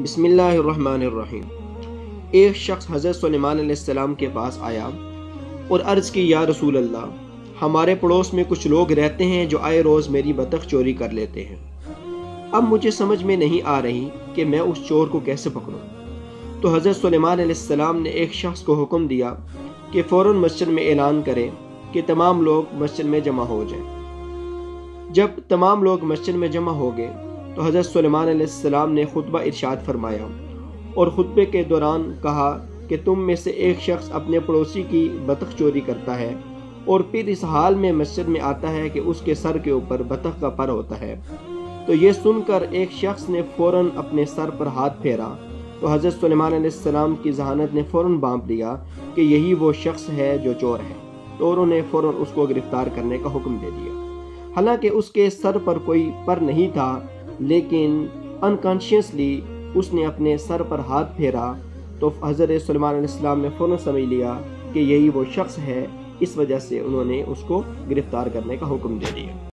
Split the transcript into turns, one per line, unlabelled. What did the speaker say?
بسم اللہ الرحمن الرحیم۔ ایک شخص حضرت سلیمان علیہ السلام کے پاس آیا اور عرض کی، یا رسول اللہ، ہمارے پڑوس میں کچھ لوگ رہتے ہیں جو آئے روز میری بطخ چوری کر لیتے ہیں۔ اب مجھے سمجھ میں نہیں آ رہی کہ میں اس چور کو کیسے پکڑوں۔ تو حضرت سلیمان علیہ السلام نے ایک شخص کو حکم دیا کہ فوراً مسجد میں اعلان کرے کہ تمام لوگ مسجد میں جمع ہو جائیں۔ جب تمام لوگ مسجد میں جمع ہو گئے تو حضرت سلیمان علیہ السلام نے خطبہ ارشاد فرمایا اور خطبے کے دوران کہا کہ تم میں سے ایک شخص اپنے پڑوسی کی بطخ چوری کرتا ہے اور پھر اس حال میں مسجد میں آتا ہے کہ اس کے سر کے اوپر بطخ کا پر ہوتا ہے۔ تو یہ سن کر ایک شخص نے فوراً اپنے سر پر ہاتھ پھیرا تو حضرت سلیمان علیہ السلام کی ذہانت نے فوراً بانپ لیا کہ یہی وہ شخص ہے جو چور ہے، تو انہوں نے فوراً اس کو گرفتار کرنے کا حکم دے دیا۔ حالانکہ اس کے سر پر کوئی پر نہیں تھا، لیکن انکانشیسلی اس نے اپنے سر پر ہاتھ پھیرا تو حضرت سلیمان علیہ السلام نے فوراً سمجھ لیا کہ یہی وہ شخص ہے، اس وجہ سے انہوں نے اس کو گرفتار کرنے کا حکم دے دیا۔